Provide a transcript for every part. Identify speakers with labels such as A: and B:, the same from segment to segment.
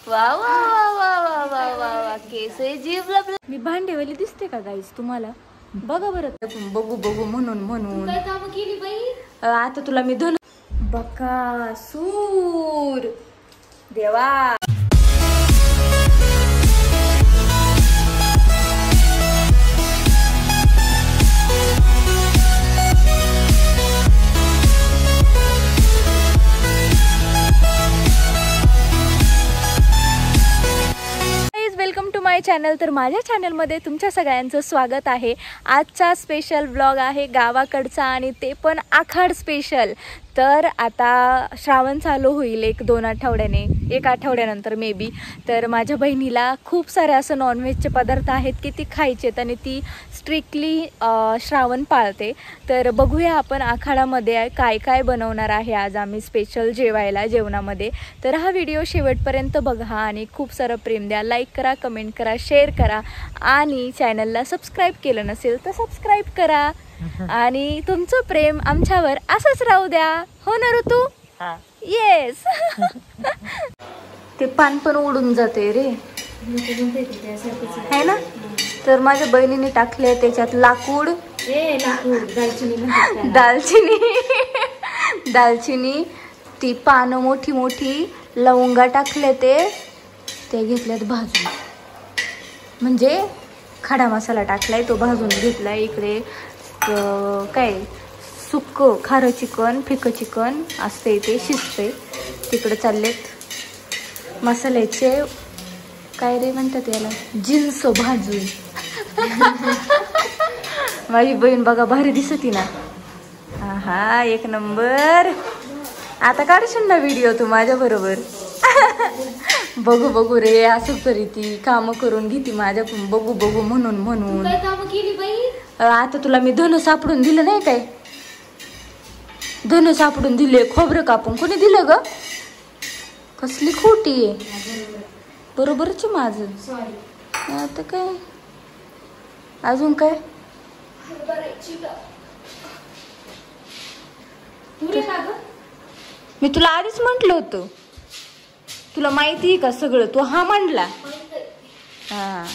A: वा वा वा वा वा वा वा वा केसे जीव. मी भांडेवाली दिसते का गाईस तुम्हाला? बघा बरं. बघू बघू म्हणून काय काम केली बाई? आता तुला मी Dhan Bakasur Deva. Welcome to my channel. तर माझ्या चॅनलमध्ये तुमच्या सगळ्यांचं स्वागत आहे. आजचा स्पेशल ब्लॉग आहे गावाकडचा आणि ते पण आखाड स्पेशल. तर आता श्रावण चालू होईल एक आठवड्यानंतर मे बी. तर माझ्या बहिणीला खूप सारे असं नॉनव्हेजचे पदार्थ आहेत की ती खायचेत आणि ती स्ट्रिक्टली श्रावण पाळते. तर बघूया आपण आखाडामध्ये काय काय बनवणार आहे आज आम्ही स्पेशल जेवणामध्ये. तर हा व्हिडिओ शेवटपर्यंत बघा आणि खूप सारं प्रेम द्या. लाईक करा, कमेंट करा, शेअर करा आणि चॅनलला सबस्क्राईब केलं नसेल तर सबस्क्राईब करा. आणि तुमचं प्रेम आमच्यावर असंच राहू द्या. हो ना ऋतू? येस. ते पान पण उडून जाते रे है ना. तर माझ्या बहिणीने टाकले त्याच्यात लाकूड, दालचिनी, ती पानं मोठी मोठी, लवंगा टाकले ते घेतल्यात भाजून. म्हणजे खडा मसाला टाकलाय तो भाजून घेतलाय. इकडे काय सुक्क खारं चिकन, फिकं चिकन असते ते शिजते. तिकडे चाललेत मसाल्याचे काय रे म्हणतात याला, जिन्स भाजून. माझी बहीण बघा भारी दिसती ना. हा एक नंबर. आता काढशील ना व्हिडिओ तू माझ्या बरोबर? बघू रे असं तरी ती काम करून घेते माझ्याकडून. बघू म्हणून काय काम केली बाई? आता तुला मी धन सापडून दिलं नाही काय? धन सापडून दिले. खोबरं कापून कोणी दिलं ग? कसली खोटी आहे. बरोबरच माझं. आता काय अजून काय? मी तुला आधीच म्हंटल होतं. तुला माहिती आहे का सगळं? तू हा म्हणला. हा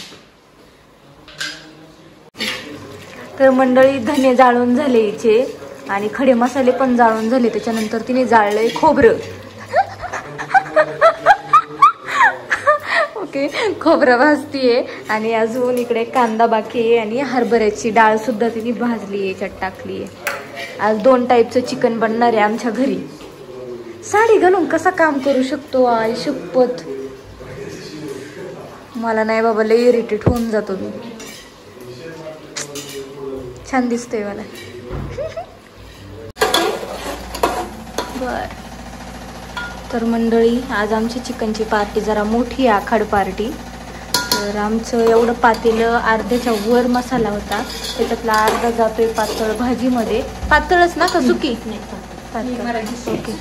A: तर मंडळी धने जाळून झाले हिचे आणि खडे मसाले पण जाळून झाले. त्याच्यानंतर तिने जाळलंय खोबरं. ओके, खोबरं भाजतीये आणि अजून इकडे कांदा बाकी आहे आणि हरभऱ्याची डाळ सुद्धा तिने भाजली, याच्यात टाकली आहे. आज 2 टाईपचं चिकन बनणार आहे आमच्या घरी. साडी घालून कसा काम करू शकतो आई शपथ. मला नाही बाबा, लय इरिटेट होऊन जातो मी. छान दिसतोय मला. बर तर मंडळी आज आमची चिकनची पार्टी जरा मोठी आहे, आखाड पार्टी. तर आमचं एवढं पातेलं अर्ध्याच्या वर मसाला होता, त्याच्यातला अर्धा जातोय पातळ भाजीमध्ये. पातळच ना का सुकी? ओके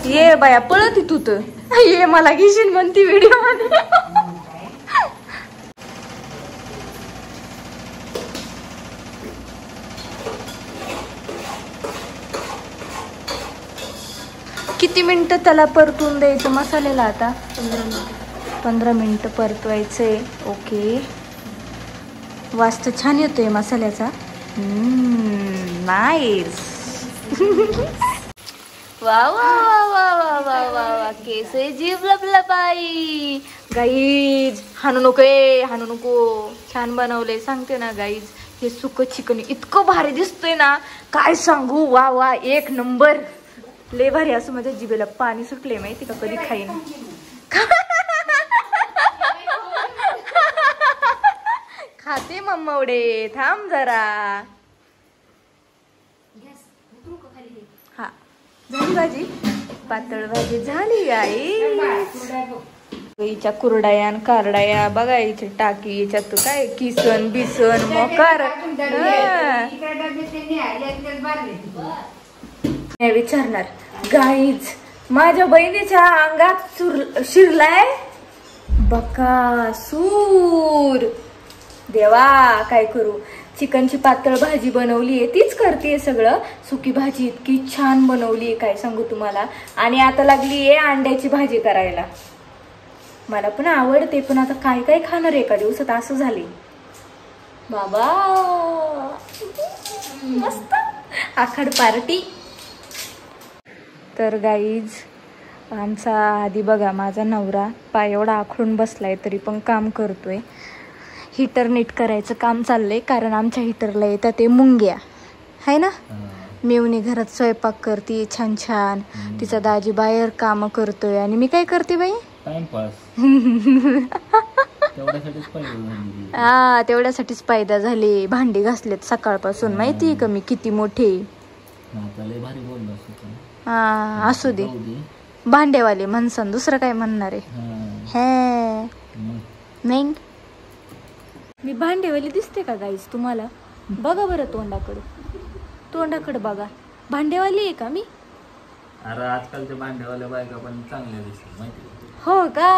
A: ये बाया पळत तू तर ये मला घेशील म्हणती व्हिडिओ मध्ये. किती मिनिटं त्याला परतून द्यायचं मसाल्याला? आता 15 मिनिटं परतवायचंय. ओके, वास तर छान येतोय मसाल्याचा. नाईस. वा वा वा वा वा वा वा वा केसे जीव लपलपाई. गाईज हाणू नको. छान बनवले सांगते ना गाईज. हे सुकं चिकन इतकं भारी दिसतोय ना काय सांगू. वा वा एक नंबर. लय भारी. असं माझ्या जिभेला पाणी सुटले माहिती का. कधी खाईन. खाते मम्मवडे. थांब जरा. हा झाली भाजी. पातळ भाजी झाली गाई. हिच्या कुरडाया कारडाया बघा. इथे टाकी याच्यात काय किसन बिसन मोकार. विचारणार गाईज माझ्या बहिणीच्या अंगात शिरलाय बकासूर. देवा काय करू. चिकनची पातळ भाजी बनवली आहे, तीच करते सगळं. सुकी भाजी इतकी छान बनवली आहे काय सांगू तुम्हाला. आणि आता लागली आहे अंड्याची भाजी करायला. मला पण आवडते, पण आता काय काय खाणार एका दिवसात असं झाले बाबा. मस्त आखाड पार्टी. तर गाईज आमचा आधी बघा, माझा नवरा पाय एवढा आखडून बसलाय तरी पण काम करतोय. हीटर नीट करायचं काम चाललंय, कारण आमच्या हीटरला येतात ते मुंग्या आहे ना. मेवणी घरात स्वयंपाक करते छान छान, तिचा दाजी बाहेर काम करतोय आणि मी काय करते बाई,
B: टाइमपास.
A: हा तेवढ्यासाठीच फायदा झाले. भांडी घासलेत सकाळपासून, माहितीये का मी किती मोठे. हा असू दे, भांडेवाले म्हणसान दुसरं काय म्हणणार आहे. हे नाही मी भांडेवाली दिसते का गाईस तुम्हाला? बघा बरं तोंडाकडे बघा, भांडेवाली आहे का मी?
B: अरे आजकालच्या भांडेवाल्या बायका पण चांगल्या दिसतात माहिती.
A: हो का?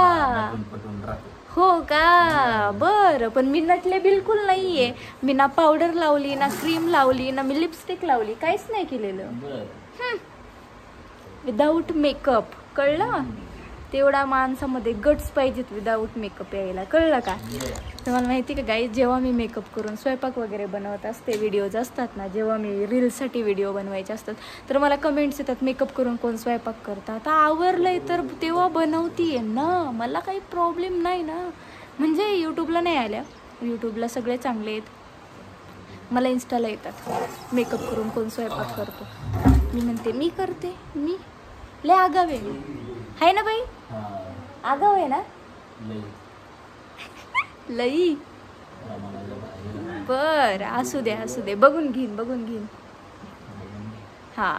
A: हो का? बरं, पण मी नटले बिलकुल नाहीये. मी ना पावडर लावली, ना क्रीम लावली, ना मी लिपस्टिक लावली, काहीच नाही केलेलं. विदाऊट मेकअप, कळलं? तेवढा माणसामध्ये गट्स पाहिजेत विदाऊट मेकअप यायला, कळलं का? तुम्हाला माहिती का गाईज, जेव्हा मी मेकअप करून स्वयंपाक वगैरे बनवत असते, व्हिडिओज असतात ना, जेव्हा मी रील्ससाठी व्हिडिओ बनवायचे असतात, तर मला कमेंट्स येतात मेकअप करून कोण स्वयंपाक करतात. आता आवरलंय तर तेव्हा बनवतीये ना, मला काही प्रॉब्लेम नाही ना. म्हणजे यूट्यूबला नाही आल्या, यूट्यूबला सगळे चांगले आहेत, मला इन्स्टाला येतात मेकअप करून कोण स्वयंपाक करतो. मी म्हणते मी करते, मी लय आगाव आहे ना बाई, आगाव आहे ना लई. बर असू दे, बघून घेईन. हा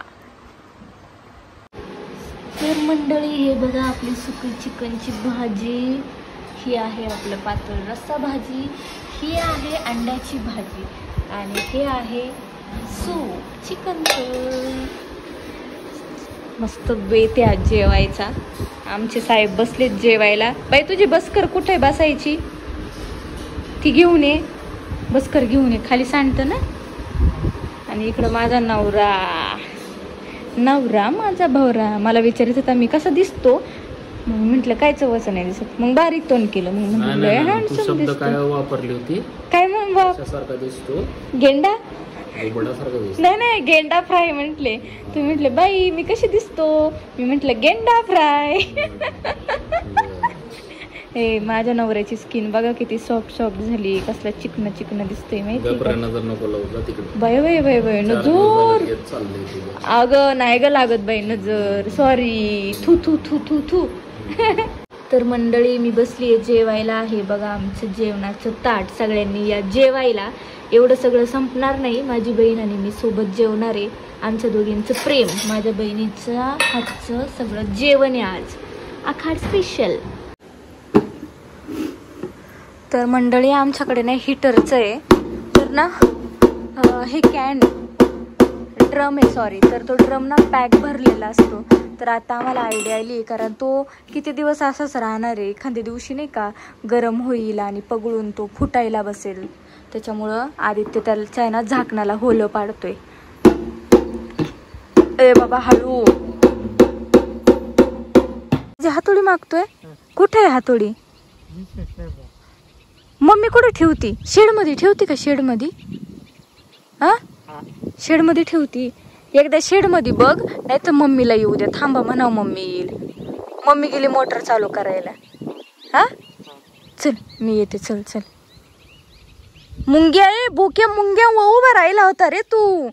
A: तर मंडळी, हे बघा आपली सुकी चिकनची भाजी, ही आहे आपलं पातळ रस्सा भाजी, ही आहे अंड्याची भाजी, आणि हे आहे सूप चिकनचं. मस्त बेत आहे आज जेवायचा. आमचे साहेब बसलेत जेवायला. बाई तुझी बसकर कुठे बसायची, ती घेऊन ये, बसकर घेऊन ये, खाली सांडतं ना. आणि इकडं माझा नवरा माझा भावरा मला विचारत होता मी कसा दिसतो. मग म्हटलं कायच वचन नाही दिसत, मग बारीक तोंड केलं. मग म्हटलं
B: काय वापरली होती,
A: काय मग
B: दिसतो
A: गेंडा, नाही गेंडा फ्राय म्हटले. तुम्ही म्हटले बाई मी कशी दिसतो, मी म्हटलं गेंडा फ्राय. हे माझ्या नवऱ्याची स्किन बघा किती सॉफ्ट झाली, कसला चिकन दिसतोय माहिती. बाय नजर, अगं नाही ग लागत बाई नजर, सॉरी. थू. तर मंडळी मी बसली आहे जेवायला. हे बघा आमचं जेवणाचं ताट, सगळ्यांनी या जेवायला. एवढं सगळं संपणार नाही, माझी बहीण आणि मी सोबत जेवणार आहे. आमच्या दोघींचं प्रेम, माझ्या बहिणीचं हातचं सगळं जेवण आहे आज, आखाड स्पेशल. तर मंडळी आमच्याकडे ना हीटरचं आहे, तर ना हे ड्रम आहे, सॉरी, तर तो ड्रम ना पॅक भरलेला असतो. तर आता आम्हाला आयडिया आली, कारण तो किती दिवस असाच राहणार आहे, एखाद्या दिवशी नाही का गरम होईल आणि पगळून तो फुटायला बसेल. त्याच्यामुळं आदित्य त्याच्या आहे ना झाकणाला होलं पाडतोय. ए बाबा हळू, हातोडी मागतोय. कुठे आहे हातोडी? मम्मी कुठे ठेवती? शेडमध्ये ठेवती का? शेडमध्ये? हा शेडमध्ये ठेवती. एकदा शेडमध्ये बघ, नाही तर मम्मीला येऊ द्या. थांबा म्हणाव मम्मी येईल. मम्मी गेली मोटर चालू करायला. हा चल मी येते, चल. मुंग्या आहे, बोक्या मुंग्या उभा राहिला होता रे तू.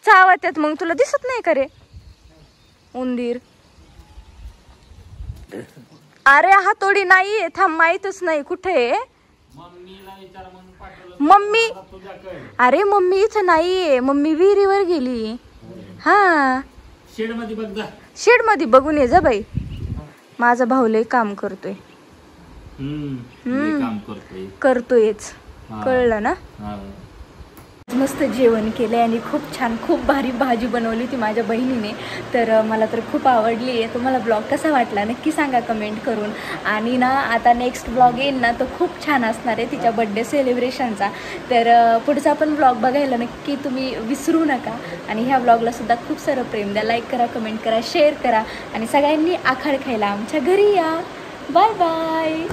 A: चावत्यात मग तुला दिसत नाही का रे उंदीर? अरे हातोडी नाहीये, थांब, माहीतच नाही कुठे मम्मी. अरे मम्मी इथं नाहीये, मम्मी विहिरीवर गेली. हा शेड मध्ये बघून ये जा बाई. माझा भाऊ लय काम करतोय. करतोयच, कळलं ना. मस्त जेवण केलं आणि खूप छान खूप भारी भाजी बनवली ती माझ्या बहिणीने. तर मला तर खूप आवडली आहे. तुम्हाला ब्लॉग कसा वाटला नक्की सांगा कमेंट करून. आणि ना आता नेक्स्ट ब्लॉग येईल ना तो खूप छान असणार आहे तिच्या बड्डे सेलिब्रेशनचा. तर पुढचा पण ब्लॉग बघायला नक्की तुम्ही विसरू नका. आणि ह्या ब्लॉगलासुद्धा खूप सारं प्रेम द्या. लाईक करा, कमेंट करा, शेअर करा आणि सगळ्यांनी आखाड खायला आमच्या घरी या. Bye bye.